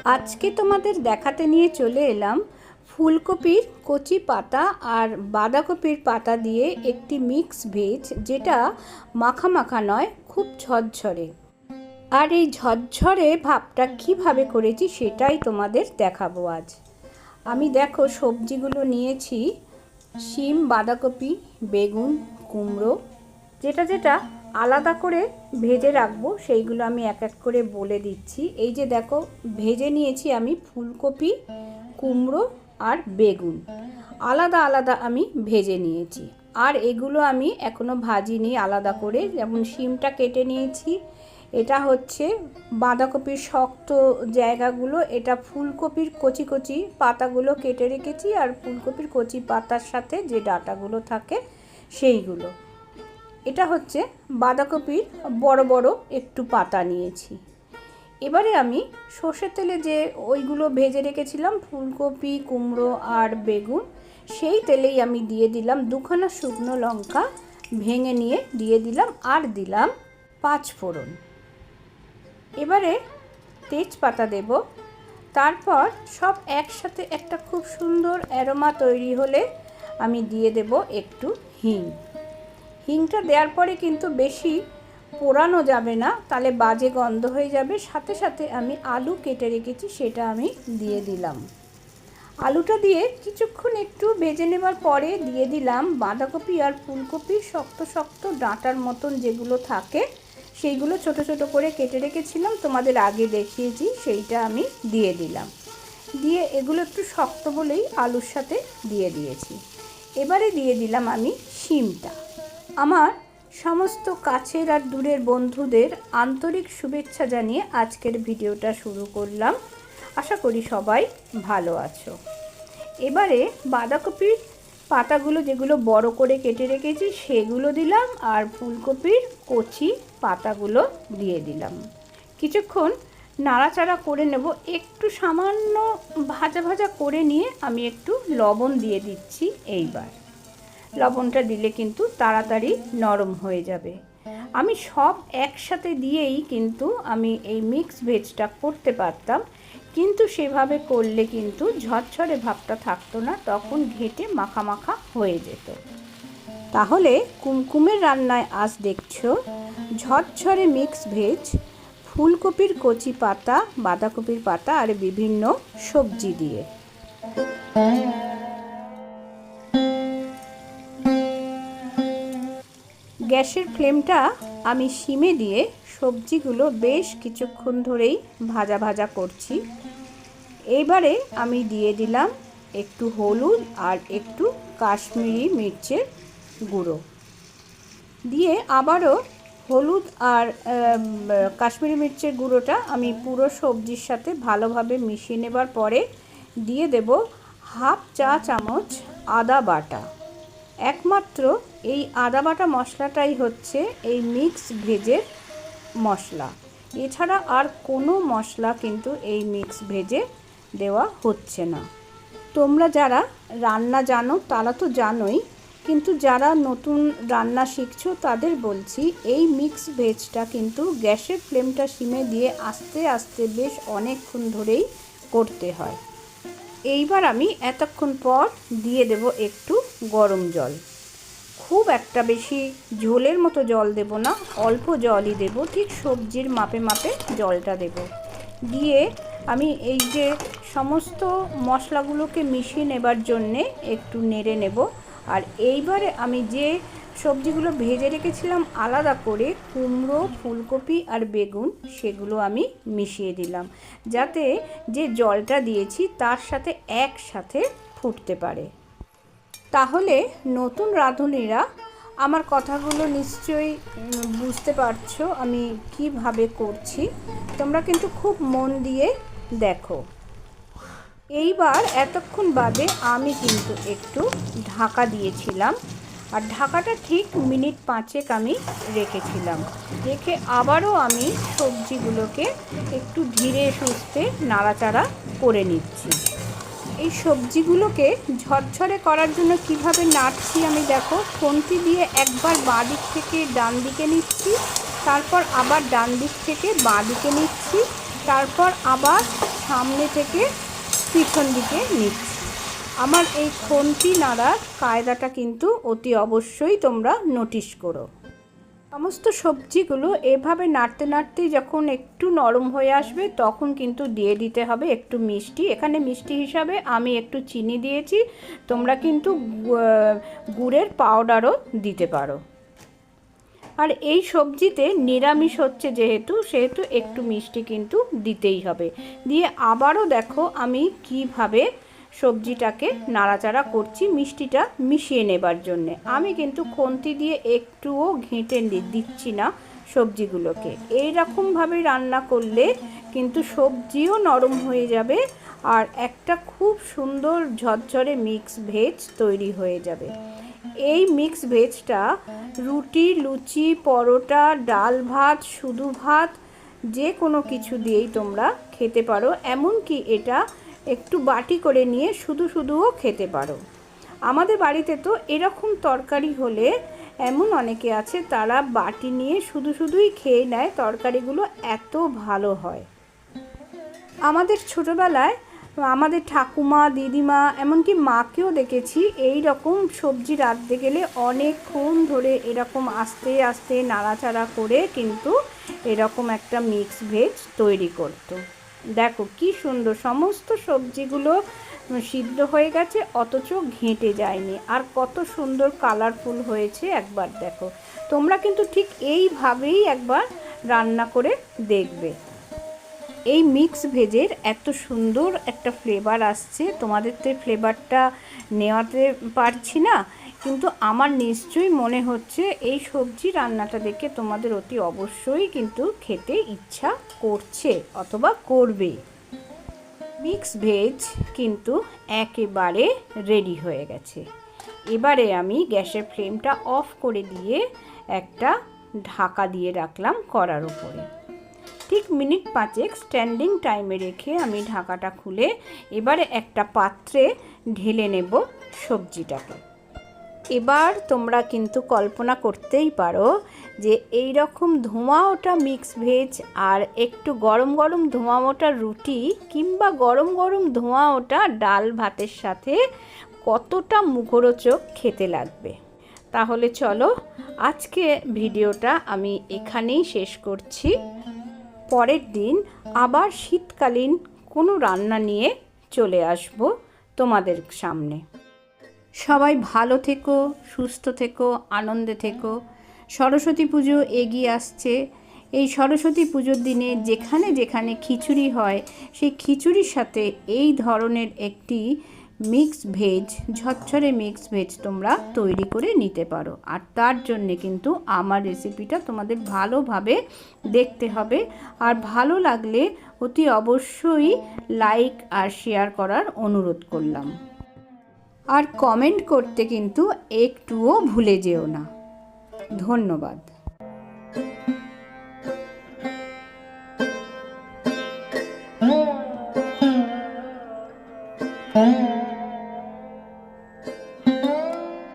আজকে তোমাদের দেখাতে নিয়ে চলে এলাম ফুলকপির কচি পাতা আর বাঁধাকপির পাতা দিয়ে একটি মিক্স ভেজ, যেটা মাখা মাখা নয়, খুব ঝরঝরে। আর এই ঝরঝরে ভাবটা কিভাবে করেছি সেটাই তোমাদের দেখাবো আজ। আমি দেখো সবজিগুলো নিয়েছি: শিম, বাঁধাকপি, বেগুন, কুমড়ো। যেটা যেটা আলাদা করে ভেজে রাখবো সেইগুলো আমি এক এক করে বলে দিচ্ছি। এই যে দেখো, ভেজে নিয়েছি আমি ফুলকপি, কুমড়ো আর বেগুন, আলাদা আলাদা আমি ভেজে নিয়েছি। আর এগুলো আমি এখনও ভাজিনি আলাদা করে। যেমন শিমটা কেটে নিয়েছি, এটা হচ্ছে বাঁধাকপির শক্ত জায়গাগুলো, এটা ফুলকপির কচি কচি পাতাগুলো কেটে রেখেছি, আর ফুলকপির কচি পাতার সাথে যে ডাঁটাগুলো থাকে সেইগুলো। এটা হচ্ছে বাঁধাকপির বড় বড় একটু পাতা নিয়েছি। এবারে আমি সর্ষের তেলে যে ওইগুলো ভেজে রেখেছিলাম ফুলকপি, কুমড়ো আর বেগুন, সেই তেলেই আমি দিয়ে দিলাম দুখানা শুকনো লঙ্কা ভেঙে নিয়ে দিয়ে দিলাম, আর দিলাম 5 ফোড়ন। এবারে তেজপাতা দেব। তারপর সব একসাথে একটা খুব সুন্দর অ্যারোমা তৈরি হলে আমি দিয়ে দেব একটু হিং। হিংটা দেওয়ার পরে কিন্তু বেশি পোড়ানো যাবে না, তাহলে বাজে গন্ধ হয়ে যাবে। সাথে সাথে আমি আলু কেটে রেখেছি, সেটা আমি দিয়ে দিলাম। আলুটা দিয়ে কিছুক্ষণ একটু ভেজে নেবার পরে দিয়ে দিলাম বাঁধাকপি আর ফুলকপির শক্ত শক্ত ডাঁটার মতন যেগুলো থাকে, সেইগুলো ছোট ছোট করে কেটে রেখেছিলাম, তোমাদের আগে দেখিয়েছি, সেইটা আমি দিয়ে দিলাম। দিয়ে এগুলো একটু শক্ত বলেই আলুর সাথে দিয়ে দিয়েছি। এবারে দিয়ে দিলাম আমি শিমটা। আমার সমস্ত কাছের আর দূরের বন্ধুদের আন্তরিক শুভেচ্ছা জানিয়ে আজকের ভিডিওটা শুরু করলাম। আশা করি সবাই ভালো আছো। এবারে বাঁধাকপির পাতাগুলো যেগুলো বড় করে কেটে রেখেছি সেগুলো দিলাম, আর ফুলকপির কচি পাতাগুলো দিয়ে দিলাম। কিছুক্ষণ নাড়াচাড়া করে নেব। একটু সামান্য ভাজা ভাজা করে নিয়ে আমি একটু লবণ দিয়ে দিচ্ছি। এইবার লবণটা দিলে কিন্তু তাড়াতাড়ি নরম হয়ে যাবে। আমি সব একসাথে দিয়েই কিন্তু আমি এই মিক্স ভেজটা করতে পারতাম, কিন্তু সেভাবে করলে কিন্তু ঝরঝরে ভাবটা থাকতো না, তখন ঘেঁটে মাখা মাখা হয়ে যেত। তাহলে কুমকুমের রান্নায় আজ দেখছো ঝরঝরে মিক্স ভেজ, ফুলকপির কচি পাতা, বাঁধাকপির পাতা আর বিভিন্ন সবজি দিয়ে। গ্যাসের ফ্লেমটা আমি সিমে দিয়ে সবজিগুলো বেশ কিছুক্ষণ ধরেই ভাজা ভাজা করছি। এইবারে আমি দিয়ে দিলাম একটু হলুদ আর একটু কাশ্মীরি মির্চের গুঁড়ো। দিয়ে আবারও হলুদ আর কাশ্মীরি মির্চের গুঁড়োটা আমি পুরো সবজির সাথে ভালোভাবে মিশিয়ে নেবার পরে দিয়ে দেব হাফ চা চামচ আদা বাটা। একমাত্র এই আদা বাটা মশলাটাই হচ্ছে এই মিক্স ভেজের মশলা। এছাড়া আর কোনো মশলা কিন্তু এই মিক্স ভেজে দেওয়া হচ্ছে না। তোমরা যারা রান্না জানো তারা তো জানোই, কিন্তু যারা নতুন রান্না শিখছো তাদের বলছি, এই মিক্স ভেজটা কিন্তু গ্যাসের ফ্লেমটা সিমে দিয়ে আস্তে আস্তে বেশ অনেকক্ষণ ধরেই করতে হয়। এইবার আমি এতক্ষণ পর দিয়ে দেব একটু গরম জল। খুব একটা বেশি ঝোলের মতো জল দেব না, অল্প জলই দেব, ঠিক সবজির মাপে মাপে জলটা দেব। দিয়ে আমি এই যে সমস্ত মশলাগুলোকে মিশিয়ে নেবার জন্যে একটু নেড়ে নেব। আর এইবারে আমি যে সবজিগুলো ভেজে রেখেছিলাম আলাদা করে, কুমড়ো, ফুলকপি আর বেগুন, সেগুলো আমি মিশিয়ে দিলাম, যাতে যে জলটা দিয়েছি তার সাথে একসাথে ফুটতে পারে। তাহলে নতুন রাঁধুনিরা আমার কথাগুলো নিশ্চয়ই বুঝতে পারছো আমি কিভাবে করছি। তোমরা কিন্তু খুব মন দিয়ে দেখো। এইবার এতক্ষণ বাদে আমি কিন্তু একটু ঢাকা দিয়েছিলাম, আর ঢাকাটা ঠিক মিনিট 5 আমি রেখেছিলাম। রেখে আবারও আমি সবজিগুলোকে একটু ধীরে সুস্থে নাড়াচাড়া করে নিচ্ছি। এই সবজিগুলোকে ঝরঝরে করার জন্য কিভাবে নাড়ছি আমি দেখো, খুন্তি দিয়ে একবার বাঁ দিক থেকে ডান দিকে নিচ্ছি, তারপর আবার ডান দিক থেকে বাঁ দিকে নিচ্ছি, তারপর আবার সামনে থেকে পিছন দিকে নিচ্ছি। আমার এই খুন্তি নাড়ার কায়দাটা কিন্তু অতি অবশ্যই তোমরা নোটিশ করো। সমস্ত সবজিগুলো এভাবে নাড়তে নাড়তেই যখন একটু নরম হয়ে আসবে তখন কিন্তু দিয়ে দিতে হবে একটু মিষ্টি। এখানে মিষ্টি হিসাবে আমি একটু চিনি দিয়েছি, তোমরা কিন্তু গুড়ের পাউডারও দিতে পারো। আর এই সবজিতে নিরামিষ হচ্ছে সেহেতু একটু মিষ্টি কিন্তু দিতেই হবে। দিয়ে আবারও দেখো আমি কিভাবে সবজিটাকে নাড়াচাড়া করছি মিষ্টিটা মিশিয়ে নেবার জন্যে। আমি কিন্তু খুন্তি দিয়ে একটুও ঘেঁটে দিচ্ছি না সবজিগুলোকে। এই রকমভাবে রান্না করলে কিন্তু সবজিও নরম হয়ে যাবে আর একটা খুব সুন্দর ঝরঝরে মিক্স ভেজ তৈরি হয়ে যাবে। এই মিক্স ভেজটা রুটি, লুচি, পরোটা, ডাল ভাত, শুধু ভাত যে কোনো কিছু দিয়েই তোমরা খেতে পারো। এমনকি এটা একটু বাটি করে নিয়ে শুধুও খেতে পারো। আমাদের বাড়িতে তো এরকম তরকারি হলে এমন অনেকে আছে তারা বাটি নিয়ে শুধুই খেয়ে নেয়, তরকারিগুলো এত ভালো হয়। আমাদের ছোটোবেলায় আমাদের ঠাকুমা, দিদিমা, এমনকি মাকেও দেখেছি এই রকম সবজি রাঁধতে গেলে অনেকক্ষণ ধরে এরকম আস্তে আস্তে নাড়াচাড়া করে কিন্তু এরকম একটা মিক্স ভেজ তৈরি করতো। দেখো কি সুন্দর সমস্ত সবজিগুলো সিদ্ধ হয়ে গেছে অথচ ঘেঁটে যায়নি, আর কত সুন্দর কালারফুল হয়েছে একবার দেখো। তোমরা কিন্তু ঠিক এইভাবেই একবার রান্না করে দেখবে। এই মিক্স ভেজের এত সুন্দর একটা ফ্লেভার আসছে, তোমাদের তো ফ্লেভারটা নেওয়াতে পারছি না, কিন্তু আমার নিশ্চয়ই মনে হচ্ছে এই সবজি রান্নাটা দেখে তোমাদের অতি অবশ্যই কিন্তু খেতে ইচ্ছা করছে অথবা করবে। মিক্স ভেজ কিন্তু একেবারে রেডি হয়ে গেছে। এবারে আমি গ্যাসের ফ্লেমটা অফ করে দিয়ে একটা ঢাকা দিয়ে রাখলাম কড়ার উপরে। ঠিক মিনিট 5 স্ট্যান্ডিং টাইমে রেখে আমি ঢাকাটা খুলে এবারে একটা পাত্রে ঢেলে নেব সবজিটাকে। এবার তোমরা কিন্তু কল্পনা করতেই পারো যে এই রকম ধোঁয়া ওঠা মিক্স ভেজ আর একটু গরম গরম ধোঁয়া ওঠা রুটি কিংবা গরম গরম ধোঁয়া ওঠা ডাল ভাতের সাথে কতটা মুখরোচক খেতে লাগবে। তাহলে চলো আজকে ভিডিওটা আমি এখানেই শেষ করছি। পরের দিন আবার শীতকালীন কোনো রান্না নিয়ে চলে আসব তোমাদের সামনে। সবাই ভালো থেকো, সুস্থ থেকো, আনন্দে থেকো। সরস্বতী পুজো এগিয়ে আসছে। এই সরস্বতী পুজোর দিনে যেখানে যেখানে খিচুড়ি হয় সেই খিচুড়ির সাথে এই ধরনের একটি মিক্স ভেজ, ঝরঝরে মিক্স ভেজ তোমরা তৈরি করে নিতে পারো। আর তার জন্যে কিন্তু আমার রেসিপিটা তোমাদের ভালোভাবে দেখতে হবে, আর ভালো লাগলে অতি অবশ্যই লাইক আর শেয়ার করার অনুরোধ করলাম। আর কমেন্ট করতে কিন্তু একটুও ভুলে যেও না। ধন্যবাদ।